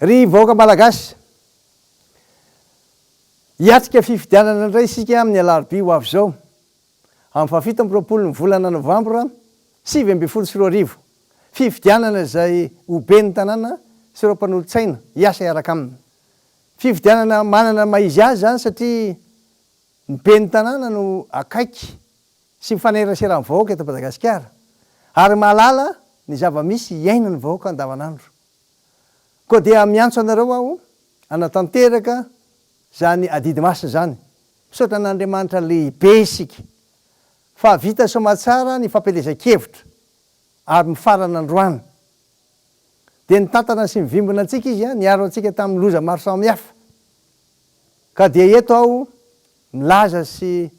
Ry vahoaka malagasy, hiatrika fifidianana indray isika amin'ny alarobia ho avy zao amin'ny fahafito amby roapolo ny volana novambra 2024. Fifidianana izay ho ben'ny tanàna sy ireo mpanolotsaina hiasa hiaraka aminy. Fifidianana manana maizy azy zany satria ny ben'ny tanàna no akaiky sy mifanerasera amin'ny vahoaka eto Madagasikara ary mahalala ny zava-misy iaina ny vahoaka andavanandro. Koa dia miantso anareo aho anatanteraka zany adidy masina zany. Misaotra an'Andriamanitra lehibe isika fa vita soamantsara ny fampielezan-kevitra ary mifarana androany. De nitantana sy mivimbina antsika izy niaro antsika tamin'ny loza maro samihafa. Ka dia eto aho milaza sy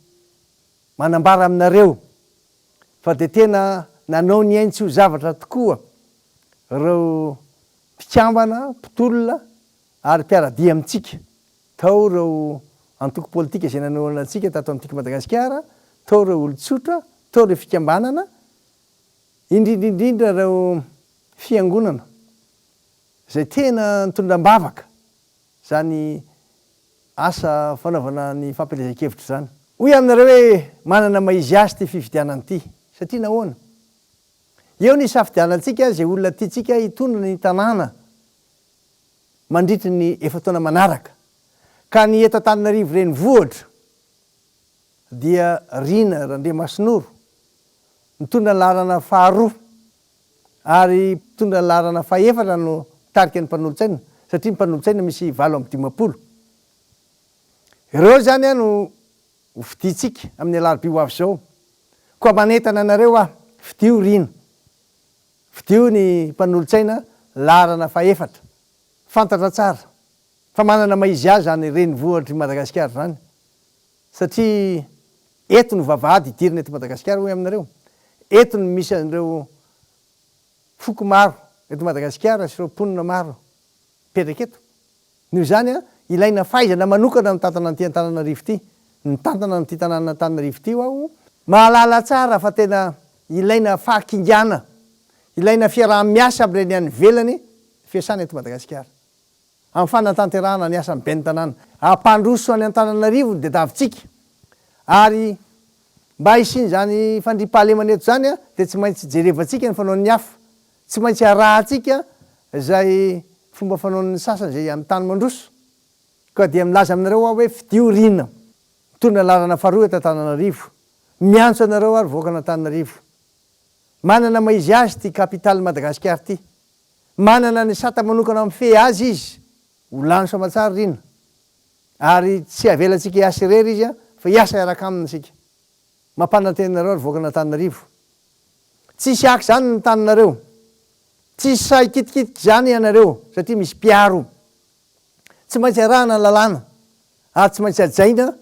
manambara aminareo fa de tena nanao ny ainy tsy ho zavatra tokoa reo mpikambana, mpitolona ary mpiaradia amintsika. Tao reo antoko politika izay nanoana antsika tato amintsika Madagasikara, tao reo olon-tsotra, tao reo fikambanana, indrindraindrindra reo fiangonana zay tena nitondram-bavaka zany asa fanaovana ny fampielezan-kevitra zany. Hoy aminareo hoe manana maizy azy ty fifidianana ity satria nahoana? Eo ny safidianantsika zay olona tiantsika hitondra ny tanàna mandritry ny efa-taona manaraka. Ka ny eto Antananarivo renivohitra dia Rina Randriamasinoro mitondra ny laharana faharoa ary mitondra ny laharana fahaefatra no tarika ny mpanolotsaina satria ny mpanolotsaina misy 7-10. Ireo zany no fiditsika amin'ny alarobia ho avy zao. Koa manentana anareo fidio Rina, fidio ny mpanolotsaina laharana fahaefatra. Fantatra tsara fa manana maizy azy zany renivohitry Madagasikara zany satria eto no vavahady idirina eto Madagasikara hoy aminareo. Eto no misy an'ireo foko maro eto Madagasikara sy ireo mponina maro mipetraka eto. Noho izany ilaina fahaizana manokana mitantana an'ity Antananarivo ity. Mitantana an'ity tanàna Antananarivo ity aho mahalala tsara fa tena ilaina fahakingana, ilaina fiaraha-miasa amin'ireny any ivelany fiasana eto Madagasikara. Amin'ny fanatanterahana ny asan'ny ben'ny tanàna. Ampandroso any Antananarivo de davitsika. Ary mba hisiny zany fandriampahalemana eto zany de tsy maintsy jerevantsika ny fanaon'ny hafa. Tsy maintsy arahantsika zay fomba fanaon'ny sasany zay amin'ny tany mandroso. Ka dia milaza aminareo hoe fidio Rina mitondra laharana faharoa eto Antananarivo. Miantso anareo ary vahoaka an'Antananarivo. Manana maizy azy ty kapitaly Madagasikara ty. Manana ny sata manokana mifehy azy izy. Ho lany soamantsara Rina. Ary tsy avelantsika hiasa irery izy fa hiasa hiaraka aminy sika. Mampanantenanareo ary vahoaka an'Antananarivo. Tsisy aky zany ny tananareo. Tsisy say kitikitiky zany ianareo satria misy mpiaro. Tsy maintsy arahana ny lalàna ary tsy maintsy ajaina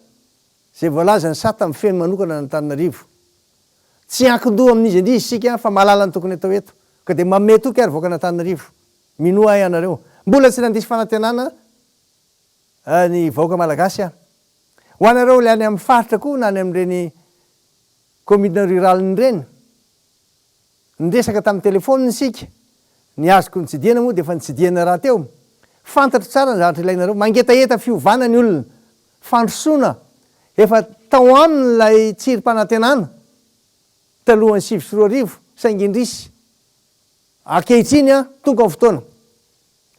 zay voalaza ny sata mifeno manokana an'Antananarivo. Tsy ankin-doha amin'izy indrisy sika fa mahalala ny tokony atao eto. Ka de manome toky ary vahoaka an'Antananarivo. Minoa ianareo. Mbola tsy nandisy fanantenana ny vahoaka malagasy ho anareo le any amin'ny faritra koa na any amin'ireny commune rurale reny. Niresaka tamin'ny telefônina isika. Ny azoko ny tsidihana moa de efa nitsidihana raha teo. Fantatro tsara ny zavatra ilainareo. Mangetaeta fiovana ny olona. Fandrosoana. Efa tao aminy lay tsirim-panantenana talohan'ny 2024 saingy indrisy. Ankehitriny tonga amin'ny fotoana.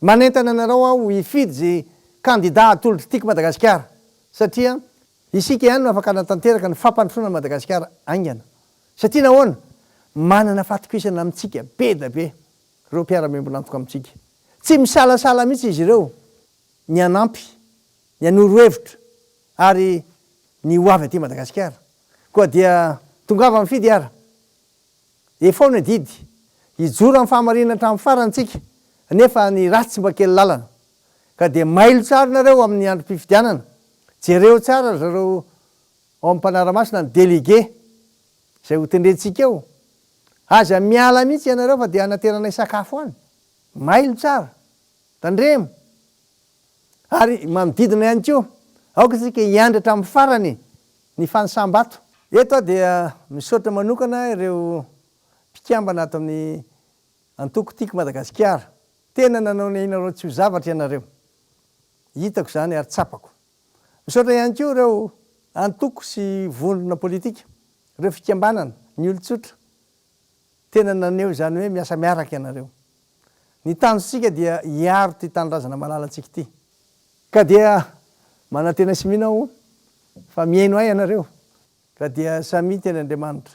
Manentana anareo aho hifidy zay kandida atolotry tiako Madagasikara satria isika ihany no afaka anatanteraka ny fampandrosoana Madagasikara aingana. Satria nahoana? Manana fatokisana amintsika be da be reo mpiara-miambina antoka amintsika. Tsy misalasala mihitsy izy ireo ny anampy, ny anoro-hevitra ary ny ho avy aty Madagasikara. Koa dia tongava mifidy ara. Efaona didy. Hijoro amin'ny fahamarinana hatramin'ny farantsika. Nefa ny ratsy tsy mba kely lalana. Ka dia mailo tsara nareo amin'ny androm-pifidianana. Jereo tsara zareo ao amin'ny mpanara-masina ny délégué zay ho tendrentsika eo. Aza miala mihitsy ianareo fa dia anateranay sakafo any. Mailo tsara. Tandremo. Ary manodidina ihany koa. Aoka tsika hiandratra amin'ny farany ny fanisambato. Eto dia misaotra manokana ireo mpikambana ato amin'ny antoko tiako Madagasikara. tena nanao ny ainareo tsy ho zavatra ianareo hitako zany ary tsapako misaotra ihany ko reo antoko sy vondrona politika reo fikambanana ny olo-tsotra tena naneo zany hoe miasa miaraka ianareo ny tanjosika dia hiaro ty tanindrazana malalatsika ty ka dia manantena sy mihinao fa miaino ay ianareo ka dia samy teny Andriamanitra